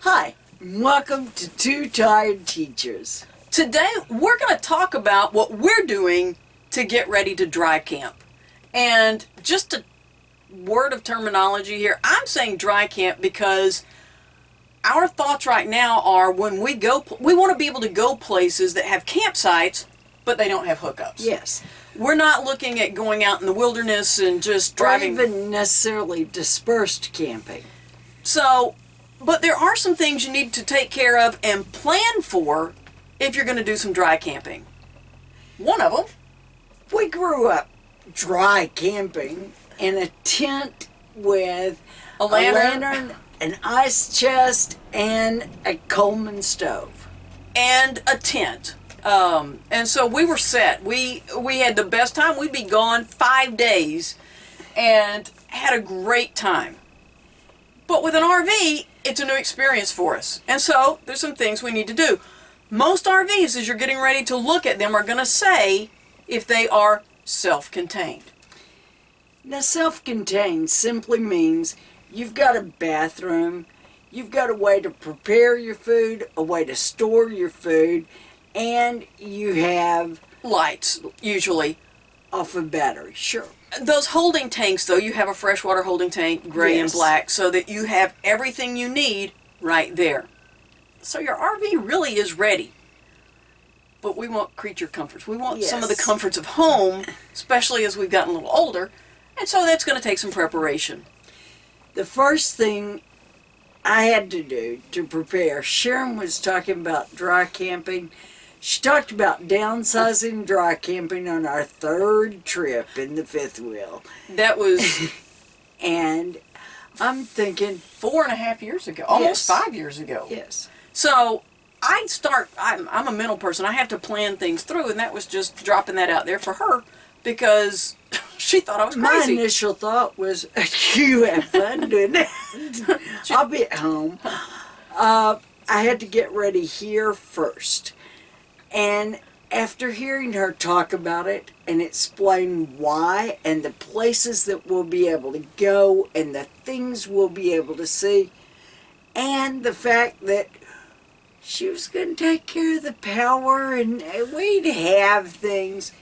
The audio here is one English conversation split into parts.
Hi, welcome to Two Tired Teachers. Today we're going to talk about what we're doing to get ready to dry camp. And just a word of terminology here, I'm saying dry camp because our thoughts right now are when we go, we want to be able to go places that have campsites, but they don't have hookups. Yes. We're not looking at going out in the wilderness and just driving. Or even necessarily dispersed camping. So, but there are some things you need to take care of and plan for if you're going to do some dry camping. One of them. We grew up dry camping in a tent with A lantern. an ice chest, and a Coleman stove. And a tent. And so we were set. We had the best time. We'd be gone 5 days and had a great time. But with an RV, it's a new experience for us. And so there's some things we need to do. Most RVs, as you're getting ready to look at them, are going to say if they are self-contained. Now, self-contained simply means you've got a bathroom, you've got a way to prepare your food, a way to store your food, and you have Lights, usually. off a battery. Sure. Those holding tanks, though, you have a freshwater holding tank, gray and Yes. black, so that you have everything you need right there. So your RV really is ready. But we want creature comforts. We want some of the Yes. comforts of home, especially as we've gotten a little older. And so that's going to take some preparation. The first thing I had to do to prepare, Sharon was talking about dry camping. She talked about downsizing dry camping on our third trip in the fifth wheel. That was And I'm thinking, 4.5 years ago, almost Yes. 5 years ago. yes, So I'm a mental person. I have to plan things through, and that was just dropping that out there for her because she thought I was my crazy. initial thought was, you have fun doing that. I'll be at home. I had to get ready here first. And after hearing her talk about it and explain why and the places that we'll be able to go and the things we'll be able to see, and the fact that she was going to take care of the power and we'd have things,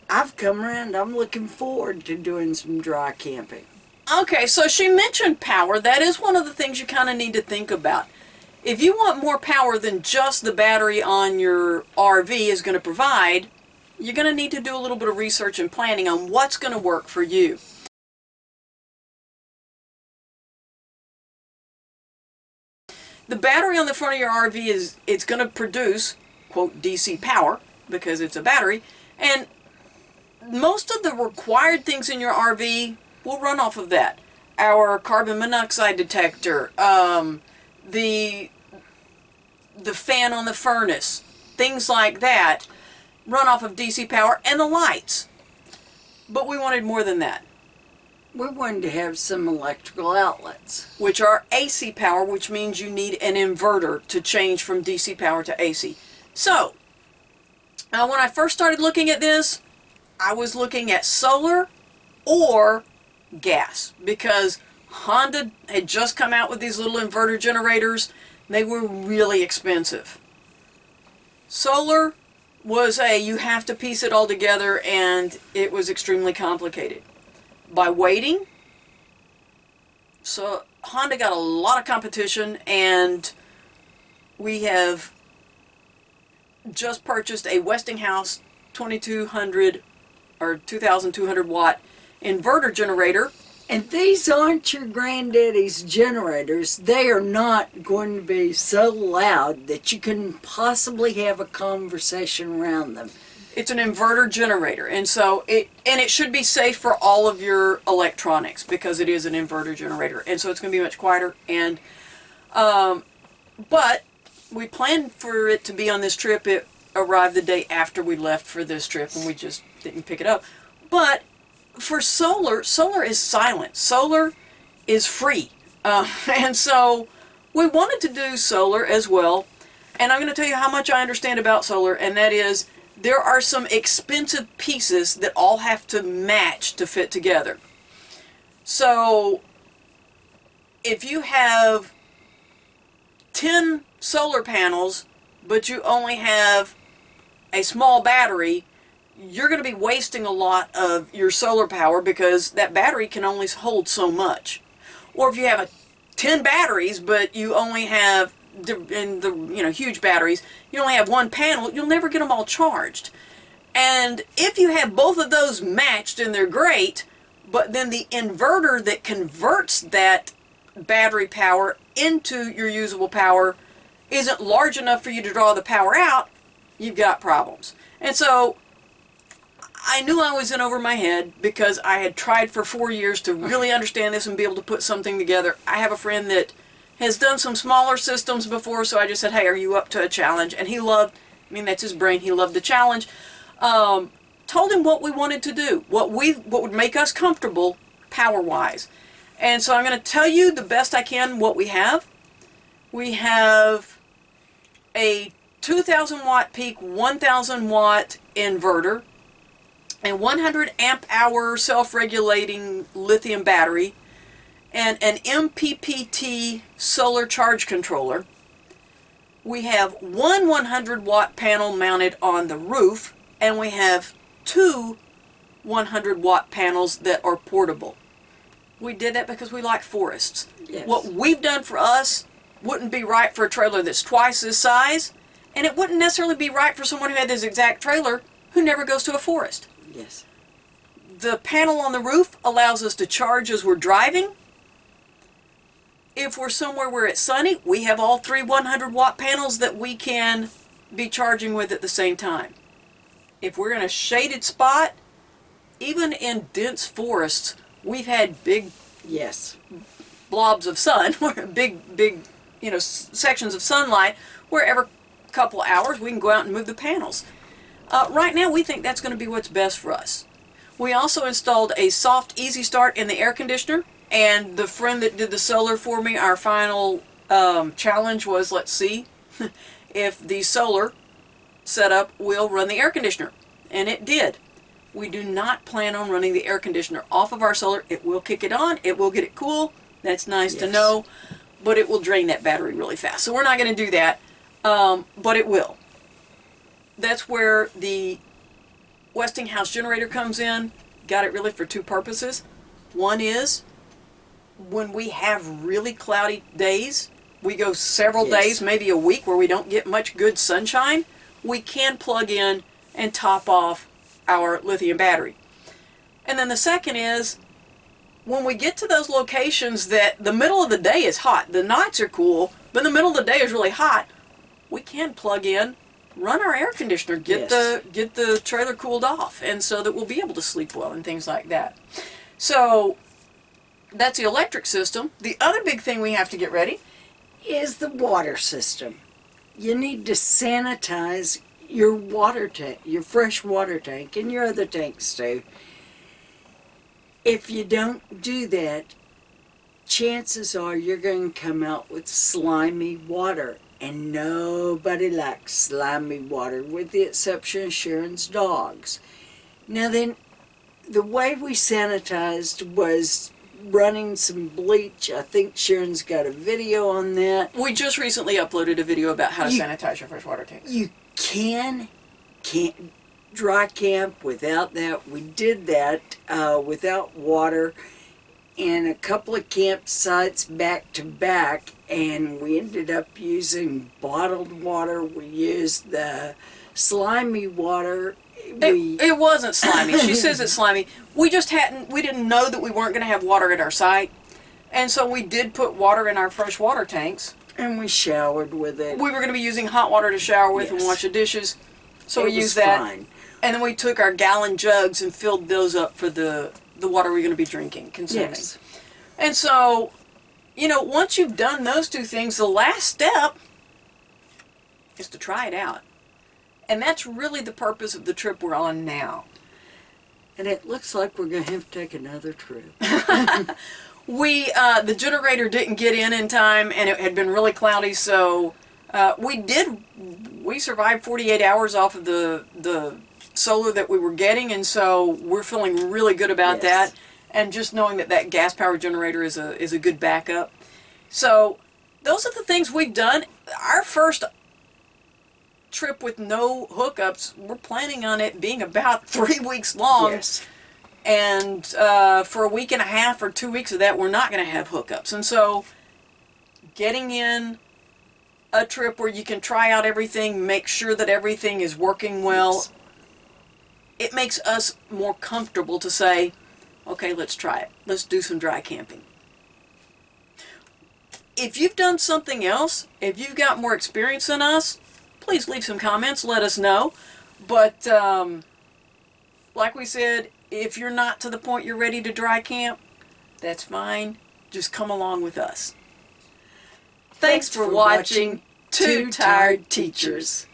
I've come around. I'm looking forward to doing some dry camping. Okay, so she mentioned power. That is one of the things you kind of need to think about. If you want more power than just the battery on your RV is going to provide, you're going to need to do a little bit of research and planning on what's going to work for you. The battery on the front of your RV it's going to produce, quote, DC power, because it's a battery, and most of the required things in your RV will run off of that. Our carbon monoxide detector, the fan on the furnace, things like that run off of DC power, and the lights. But we wanted more than that, We wanted to have some electrical outlets. which are AC power, which means you need an inverter to change from DC power to AC. So, when I first started looking at this, I was looking at solar or gas, because Honda had just come out with these little inverter generators. They were really expensive. Solar was you have to piece it all together, and it was extremely complicated. By waiting, so Honda got a lot of competition, and we have just purchased a Westinghouse 2200 or 2200 watt inverter generator. And these aren't your granddaddy's generators. They are not going to be so loud that you can possibly have a conversation around them. It's an inverter generator, and so it should be safe for all of your electronics because it is an inverter generator, and so it's going to be much quieter. And but we planned for it to be on this trip. It arrived the day after we left for this trip, and we just didn't pick it up. But for solar is silent. Solar is free. And so we wanted to do solar as well. And I'm going to tell you how much I understand about solar, and that is there are some expensive pieces that all have to match to fit together. So if you have 10 solar panels, but you only have a small battery, you're going to be wasting a lot of your solar power because that battery can only hold so much. Or if you have 10 batteries, but you only have, in the huge batteries, you only have one panel, you'll never get them all charged. And if you have both of those matched, and they're great, but then the inverter that converts that battery power into your usable power isn't large enough for you to draw the power out, you've got problems. And so I knew I was in over my head because I had tried for 4 years to really understand this and be able to put something together. I have a friend that has done some smaller systems before, so I just said, hey, are you up to a challenge? And he loved, that's his brain, he loved the challenge. Told him what we wanted to do, what would make us comfortable power-wise. And so I'm going to tell you the best I can what we have. We have a 2,000 watt peak, 1,000 watt inverter, a 100 amp hour self-regulating lithium battery, and an MPPT solar charge controller. We have one 100 watt panel mounted on the roof, and we have two 100 watt panels that are portable. We did that because we like forests. Yes. What we've done for us wouldn't be right for a trailer that's twice this size, and it wouldn't necessarily be right for someone who had this exact trailer who never goes to a forest. Yes. The panel on the roof allows us to charge as we're driving. If we're somewhere where it's sunny, we have all three 100 watt panels that we can be charging with at the same time. If we're in a shaded spot, even in dense forests, we've had big Yes. blobs of sun, big sections of sunlight, where every couple of hours we can go out and move the panels. Right now, we think that's going to be what's best for us. We also installed a soft, easy start in the air conditioner, and the friend that did the solar for me, our final challenge was, let's see if the solar setup will run the air conditioner, and it did. We do not plan on running the air conditioner off of our solar. It will kick it on, it will get it cool, that's nice to know, but it will drain that battery really fast. So we're not going to do that, but it will. That's where the Westinghouse generator comes in. Got it really for two purposes. One is when we have really cloudy days, we go several days, maybe a week, where we don't get much good sunshine, we can plug in and top off our lithium battery. And then the second is when we get to those locations that the middle of the day is hot, the nights are cool, but the middle of the day is really hot, we can plug in, run our air conditioner, get the trailer cooled off, and so that we'll be able to sleep well and things like that. So that's the electric system. The other big thing we have to get ready is the water system. You need to sanitize your water tank, your fresh water tank, and your other tanks too. If you don't do that, chances are you're going to come out with slimy water, and nobody likes slimy water, with the exception of Sharon's dogs. Now then, the way we sanitized was running some bleach. I think Sharon's got a video on that. We just recently uploaded a video about how to sanitize your freshwater tanks. You can't dry camp without that. We did that without water in a couple of campsites back to back, and we ended up using bottled water. We used the slimy water. It wasn't slimy. She says it's slimy. We didn't know that we weren't going to have water at our site, and so we did put water in our fresh water tanks. And we showered with it. We were going to be using hot water to shower with and wash the dishes, so we used that. Fine. And then we took our gallon jugs and filled those up for the water we're going to be drinking, consuming. Yes. And so, once you've done those two things, the last step is to try it out. And that's really the purpose of the trip we're on now. And it looks like we're going to have to take another trip. The generator didn't get in time, and it had been really cloudy, so we survived 48 hours off of the solar that we were getting, and so we're feeling really good about that, and just knowing that gas power generator is a good backup. So those are the things we've done. Our first trip with no hookups, we're planning on it being about 3 weeks long. Yes. And for a week and a half or 2 weeks of that, we're not going to have hookups. And so getting in a trip where you can try out everything, make sure that everything is working well, Yes. it makes us more comfortable to say, okay, let's try it. Let's do some dry camping. If you've done something else, if you've got more experience than us, please leave some comments, let us know. But like we said, if you're not to the point you're ready to dry camp, that's fine. Just come along with us. Thanks for watching Two Tired Teachers.